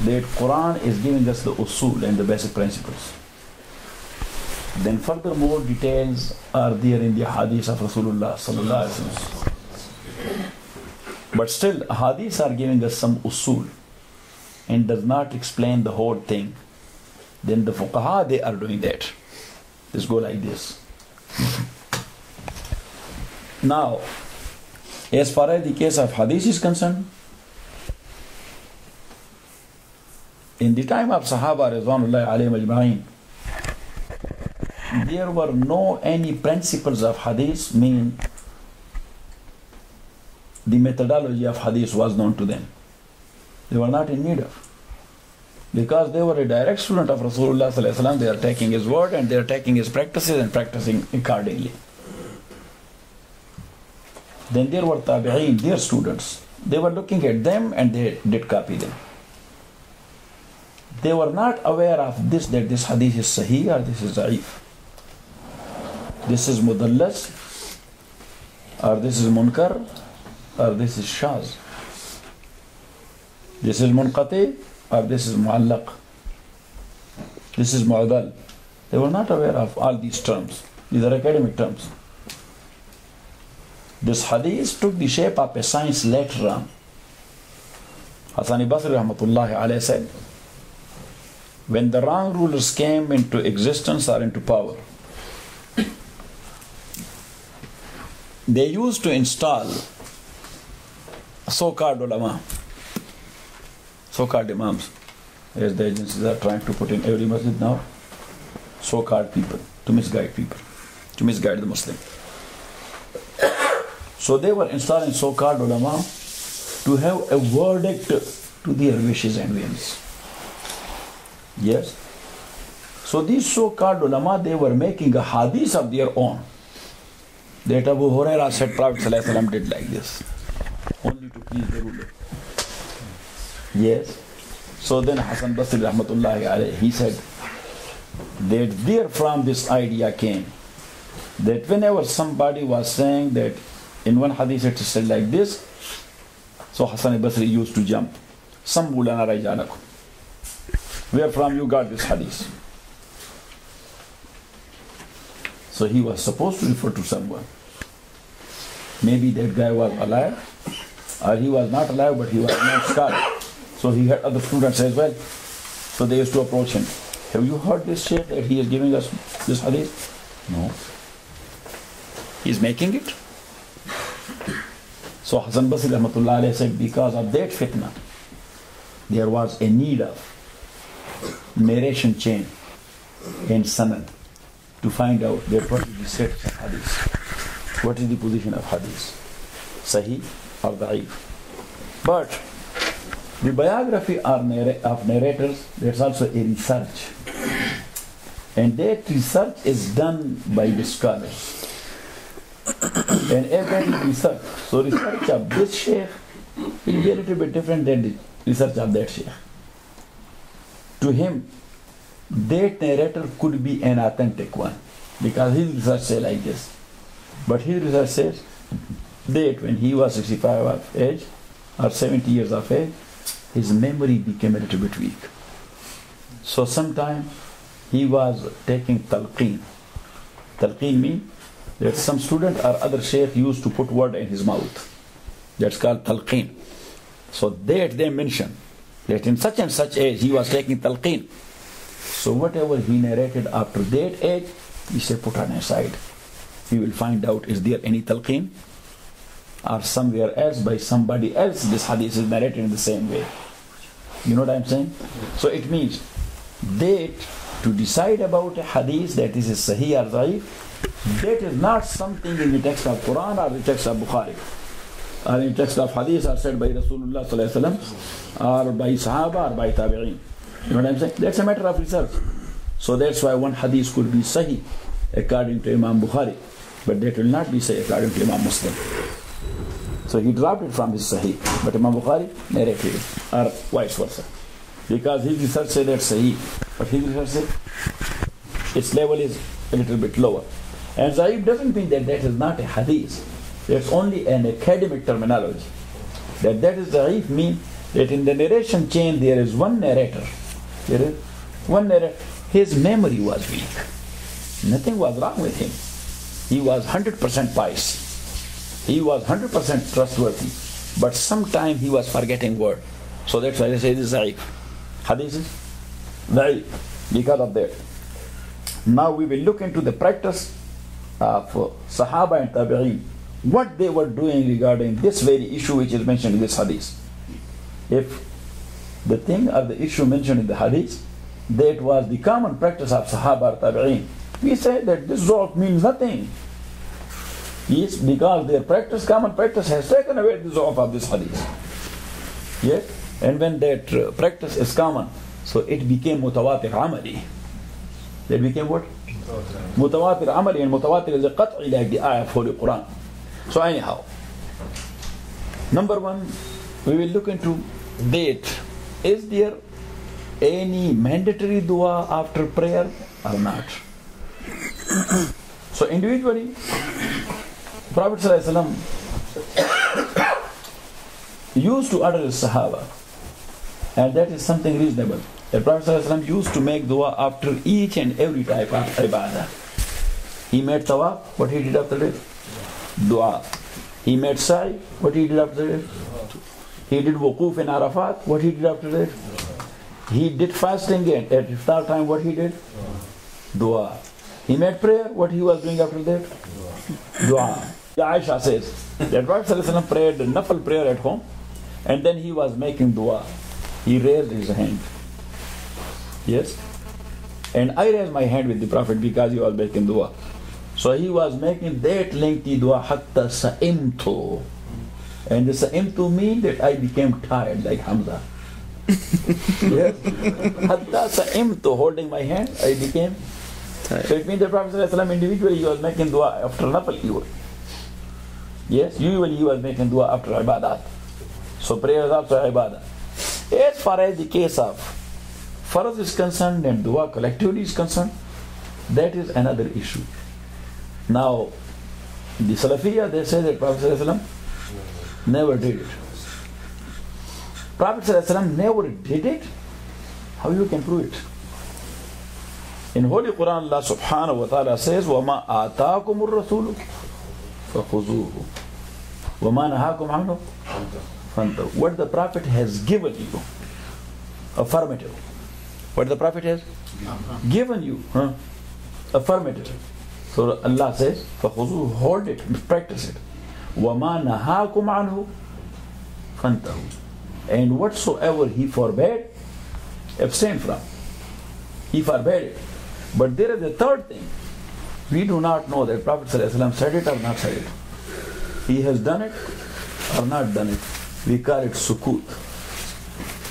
that Quran is giving us the usul and the basic principles. Then furthermore details are there in the hadith of Rasulullah sallallahu alaihi wasallam. But still, hadiths are giving us some usul and does not explain the whole thing. Then the fuqaha, they are doing that. Let's go like this. Now, as far as the case of hadith is concerned, in the time of Sahaba Ridwanullahi alayhim ajma'in, there were no any principles of hadith, mean the methodology of hadith was known to them. They were not in need of. Because they were a direct student of Rasulullah sallallahu alaihi wasallam, they are taking his word and they are taking his practices and practicing accordingly. Then there were tabi'een, their students. They were looking at them and they did copy them. They were not aware of this, that this hadith is sahih or this is da'if. This is mudallas, or this is munkar, or this is shaz. This is munqati, or this is mu'allaq. This is mu'adal. They were not aware of all these terms. These are academic terms. This hadith took the shape of a science later on. Hasan Basri rahmatullahi alayhi said, when the wrong rulers came into existence or into power, they used to install so-called ulama, so-called imams, as the agencies are trying to put in every masjid now, so-called people, to misguide people, to misguide the Muslim. So they were installing so-called ulama to have a verdict to their wishes and whims. Yes. So these so-called ulama, they were making a hadith of their own. That Abu Hurairah said Prophet ﷺ did like this, only to please the ruler. Yes. So then Hasan Basri rahmatullahi alayhi, he said that therefrom this idea came, that whenever somebody was saying that in one hadith it is said like this, so Hasan Basri used to jump. Sammu lana rajalakum. Where from you got this hadith? So he was supposed to refer to someone. Maybe that guy was alive, or he was not alive, but he was not scholar. So he had other students as well. So they used to approach him. Have you heard this Sheikh that he is giving us this hadith? No. He's making it. So Hasan Basri rahmatullah alayhi said, because of that fitna, there was a need of narration chain and sanad to find out that what is the status of hadith, what is the position of hadith, sahih or da'if. But the biography of narrators, that's also a research, and that research is done by the scholars. And if that is research, so research of this sheikh will be a little bit different than the research of that sheikh. To him, that narrator could be an authentic one, because his research says like this. But his research says that when he was 65 of age or 70 years of age, his memory became a little bit weak. So sometime he was taking talqeen. Talqeen means that some student or other sheikh used to put word in his mouth. That's called talqeen. So that they mention that in such and such age he was taking talqeen. So whatever he narrated after that age, he said put on aside. We will find out, is there any talqeen? Or somewhere else by somebody else this hadith is narrated in the same way. You know what I'm saying? So it means that to decide about a hadith that is sahih or da'if, that is not something in the text of Quran or the text of Bukhari or in the text of hadith or said by Rasulullah sallallahu alaihi wasallam or by Sahaba or by Tabi'een. You know what I'm saying? That's a matter of research. So that's why one hadith could be sahih according to Imam Bukhari, but that will not be sahih according to Imam Muslim. So he dropped it from his sahih, but Imam Bukhari narrated it, or vice versa. Because his research said that's sahih, but his research said its level is a little bit lower. And Zaib doesn't mean that that is not a hadith. That's only an academic terminology. That is Zaif means that in the narration chain there is one narrator. There is one narrator. His memory was weak. Nothing was wrong with him. He was 100% pious. He was 100% trustworthy. But sometimes he was forgetting word. So that's why they say this is Zaif. Hadith is Zaif because of that. Now we will look into the practice of Sahaba and Tabi'een. What they were doing regarding this very issue which is mentioned in this Hadith. If the thing or the issue mentioned in the Hadith, that was the common practice of Sahaba or Tabi'een, we say that this Zawf means nothing. Yes, because their practice, common practice, has taken away the Zawf of this Hadith. Yes, and when that practice is common, so it became Mutawatir Amali. That became what? Mutawatir Amali, and Mutawatir is a qat'i like the ayah of Holy Quran. So anyhow, number one, we will look into that. Is there any mandatory dua after prayer or not? So individually, Prophet ﷺ used to utter his Sahaba, and that is something reasonable. The Prophet ﷺ used to make dua after each and every type of ibadah. He made tawaf, what he did after that? Dua. He made sa'i, what he did after that? He did wuquf in Arafat, what he did after that? He did fasting at iftar time, what he did? Dua. He made prayer, what he was doing after that? Dua. Aisha says that Prophet ﷺ prayed the nafal prayer at home, and then he was making dua. He raised his hand. Yes? And I raised my hand with the Prophet because he was making dua. So he was making that lengthy dua, hatta sa'imtu. And the sa'imtu means that I became tired like Hamza. Yes? Hatta sa'imtu, holding my hand, I became tired. So it means the Prophet ﷺ individually he was making dua after nafal even. Yes, usually he was making dua after ibadat. So prayer is also ibadah. As far as the case of farz is concerned and dua collectively is concerned, that is another issue. Now, the Salafiyya, they say that Prophet ﷺ never did it. Prophet ﷺ never did it? How you can prove it? In Holy Quran, Allah subhanahu wa ta'ala says, وَمَا آتَاكُمُ الرَّسُولُ فَخُذُوهُ وَمَا نَهَاكُمْ عَنْهُ فَانْتَهُ. What the Prophet has given you, affirmative. What the Prophet has given you, affirmative. So Allah says, فَخُذُوهُ, hold it, practice it. وَمَا نَهَاكُمْ عَنْهُ فَانْتَهُ. And whatsoever He forbade, abstain from. He forbade it. But there is a third thing. We do not know that Prophet ﷺ said it or not said it. He has done it or not done it. We call it sukut.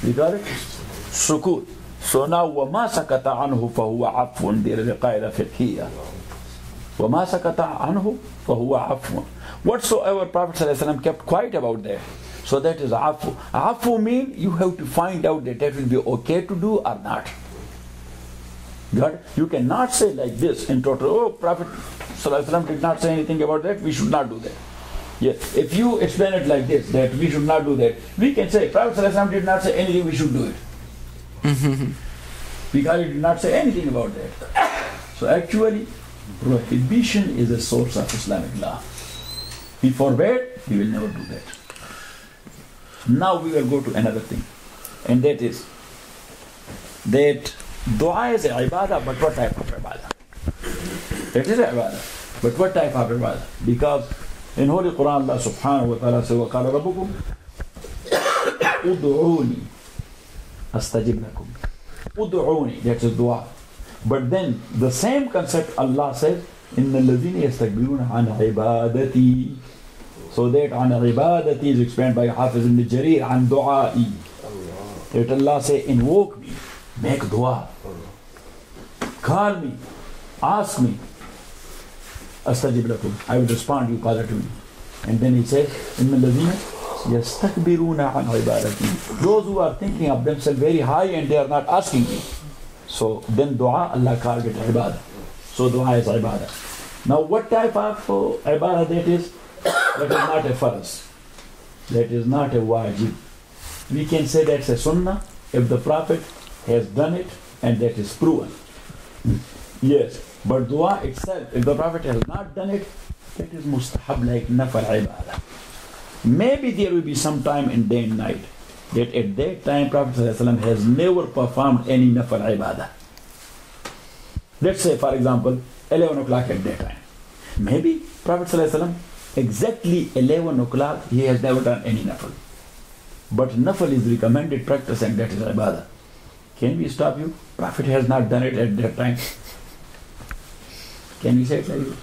We call it sukut. So now, وَمَا سَكَتَ عَنْهُ فَهُوَ عَفْوٌ. There is a qaida fiqhiyya. وَمَا سَكَتَ عَنْهُ فَهُوَ عَفْوٌ. Whatsoever Prophet ﷺ kept quiet about that, so that is afu. Afu means you have to find out that will be okay to do or not. God, you cannot say like this in total, oh, Prophet ﷺ did not say anything about that, we should not do that. Yeah. If you explain it like this, that we should not do that, we can say Prophet ﷺ did not say anything, we should do it. Because he did not say anything about that. So actually, prohibition is a source of Islamic law. He forbade, he will never do that. Now we will go to another thing, and that is that dua is a ibadah, but what type of ibadah? It is a ibadah, but what type of ibadah? Because in Holy Quran, Allah subhanahu wa ta'ala says, وَقَالَ رَبُّكُمْ أُدْعُونِي أَسْتَجِبْ لَكُمْ. Ud'uni, that is dua. But then the same concept Allah says, إِنَّ الَّذِينَ يَسْتَكْبِرُونَ عَنْ عِبَادَتِي. So that عَنْ عِبَادَتِي is explained by Hafiz ibn Jarir, عَنْ دُعَائِي. That Allah say, invoke me, make dua, call me, ask me, أَسْتَجِبْ لَكُمْ, I will respond, you call it to me. And then he says, إِنَّ الَّذِينَ يَسْتَكْبِرُونَ عَنْ عِبَادَتِي. Those who are thinking of themselves very high and they are not asking me. So then dua, Allah called it ibadah. So dua is ibadah. Now what type of ibadah that is? That is not a farz. That is not a wajib. we can say that's a sunnah if the Prophet has done it and that is proven. Yes, but dua itself, if the Prophet has not done it, that is mustahab like nafal ibadah. Maybe there will be some time in day and night that at that time Prophet ﷺ has never performed any nafal ibadah. Let's say, for example, 11 o'clock at that time. Maybe Prophet ﷺ, exactly 11 o'clock, he has never done any nafal. But nafal is recommended practice and that is ibadah. Can we stop you? Prophet has not done it at that time. Can we say it like this?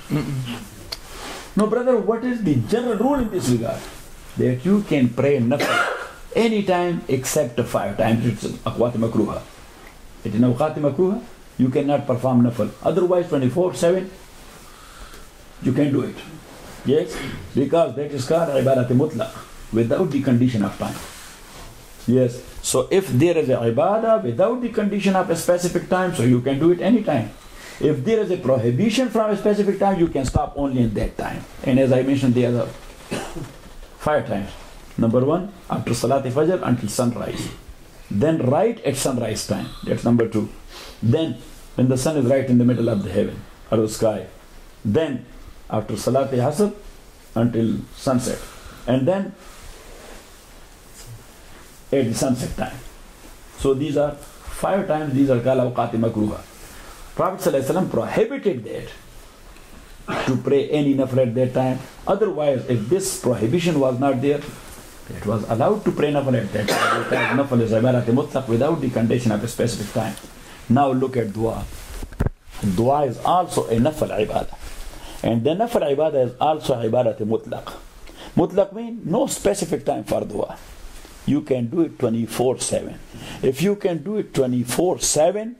No, brother, what is the general rule in this regard? That you can pray nafal anytime except 5 times. It's awqat makruha. It is awqat makruha. You cannot perform nafal. Otherwise, 24/7, you can do it. Yes? Because that is called ibadat mutlaq, without the condition of time. Yes? So if there is a ibadah without the condition of a specific time, so you can do it anytime. If there is a prohibition from a specific time, you can stop only in that time. And as I mentioned the other 5 times. Number 1, after Salat Fajr until sunrise. Then right at sunrise time. That's number 2. Then when the sun is right in the middle of the heaven or the sky. Then after Salat Asr until sunset. And then at the sunset time. So these are 5 times, these are called awqat makruha. Prophet ﷺ prohibited that to pray any nafil at that time. Otherwise, if this prohibition was not there, it was allowed to pray nafil at that time. Because nafil is ibadat mutlaq without the condition of a specific time. Now look at dua. Dua is also a nafil ibadah. And the nafil ibadah is also ibadat mutlaq. Mutlaq means no specific time for dua. You can do it 24/7. If you can do it 24/7,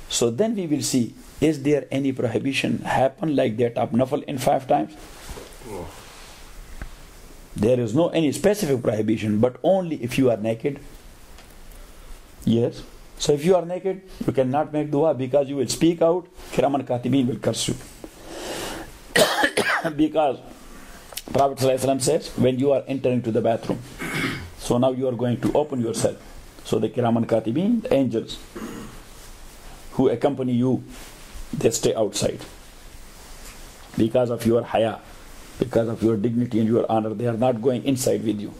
so then we will see, is there any prohibition happen like that of nafil in 5 times? Oh. There is no any specific prohibition, but only if you are naked. Yes. So if you are naked, you cannot make dua because you will speak out, kiraman katibin will curse you. Because Prophet ﷺ says, when you are entering to the bathroom, so now you are going to open yourself. So the kiraman katibin, the angels who accompany you, they stay outside. Because of your haya, because of your dignity and your honor, they are not going inside with you.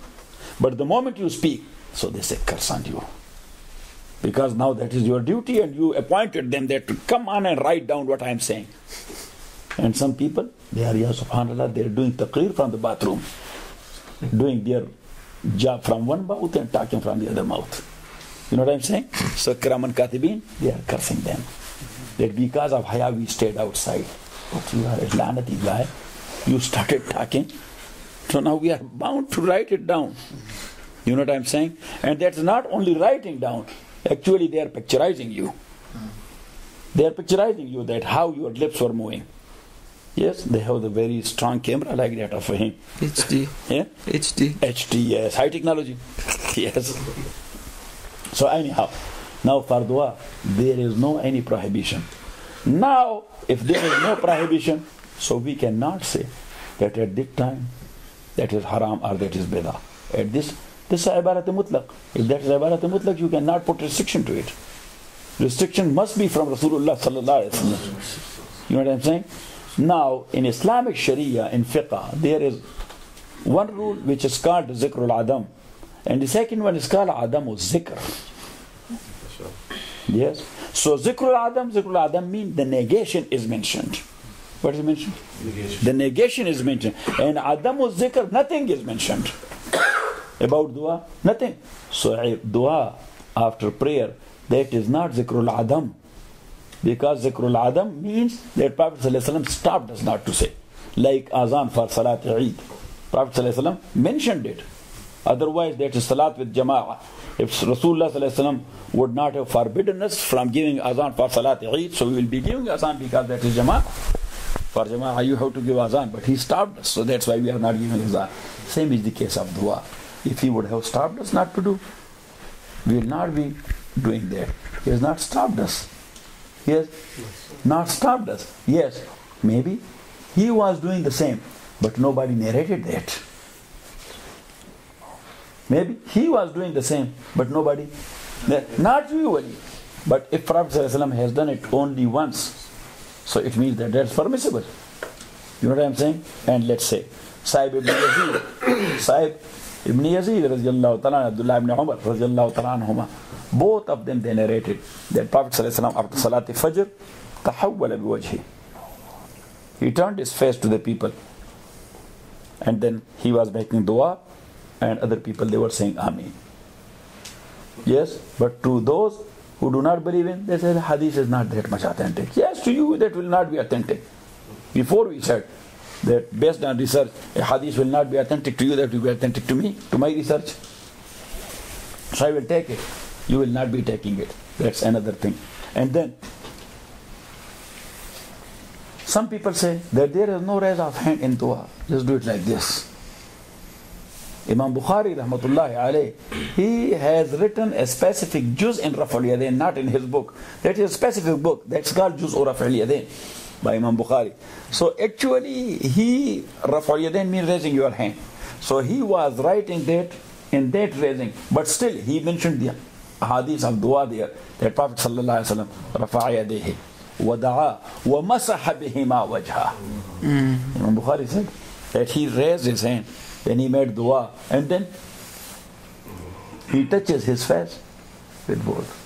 But the moment you speak, so they say curse on you. Because now that is your duty and you appointed them there to come on and write down what I am saying. And some people, they are, ya subhanallah, they are doing taqreer from the bathroom. Doing their job from one mouth and talking from the other mouth. You know what I'm saying? So kiraman katibin, they are cursing them. That because of haya we stayed outside. But you are a lanati guy. You started talking. So now we are bound to write it down. You know what I'm saying? And that's not only writing down. Actually they are picturizing you. They are picturizing you that how your lips were moving. Yes, they have the very strong camera like that of him. HD. Yeah? HD, yes. High technology. Yes. So anyhow, now for dua, there is no any prohibition. Now, if there is no prohibition, so we cannot say that at this time, that is haram or that is bidah. At this is ibarat mutlaq. If that is ibarat mutlaq, you cannot put restriction to it. Restriction must be from Rasulullah sallallahu alaihi wasallam. You know what I'm saying? Now, in Islamic Sharia, in fiqh, there is one rule which is called zikrul adam. And the second one is called adamu zikr. Yes. So zikrul adam means the negation is mentioned. What is mentioned? Negation. The negation is mentioned. And adamu zikr, nothing is mentioned. About dua, nothing. So dua after prayer, that is not zikrul adam. Because zikrul adam means that Prophet ﷺ stopped us not to say. Like azan for Salat Eid. Prophet ﷺ mentioned it. Otherwise, that is salat with jama'ah. If Rasulullah ﷺ would not have forbidden us from giving azan for Salat Eid, so we will be giving azan because that is jama'ah. For jama'ah, you have to give azan, but he stopped us, so that's why we are not giving azan. Same is the case of dua. If he would have stopped us not to do, we will not be doing that. He has not stopped us. He has not stopped us. Yes, maybe he was doing the same, but nobody narrated that. Maybe he was doing the same, but nobody. Not usually. But if Prophet ﷺ has done it only once, so it means that that's permissible. You know what I'm saying? And let's say, Sahib ibn Yazid, radiallahu ta'ala, Abdullah ibn Umar, radiallahu ta'ala anhuma, both of them they narrated that Prophet ﷺ after Salati Fajr, tahawwala biwajhi. He turned his face to the people. And then he was making dua, and other people they were saying Ameen. Yes, but to those who do not believe in, they say the hadith is not that much authentic. Yes, to you that will not be authentic. Before we said that based on research, a hadith will not be authentic to you, that will be authentic to me, to my research. So I will take it. You will not be taking it. That's another thing. And then some people say that there is no raise of hand in dua. Just do it like this. Imam Bukhari rahmatullahi alayh, he has written a specific juz in Raf'ul Yadayn, not in his book. That is a specific book. That's called Juz or Raf'ul Yadayn by Imam Bukhari. So actually Raf'ul Yadayn means raising your hand. So he was writing that in that raising, but still he mentioned the hadith of dua there, that Prophet sallallahu alayhi wa sallam rafa'a yadayhi wa da'a wa masaha bihima wajha. Imam Bukhari said that he raised his hand, then he made dua, and then he touches his face with both.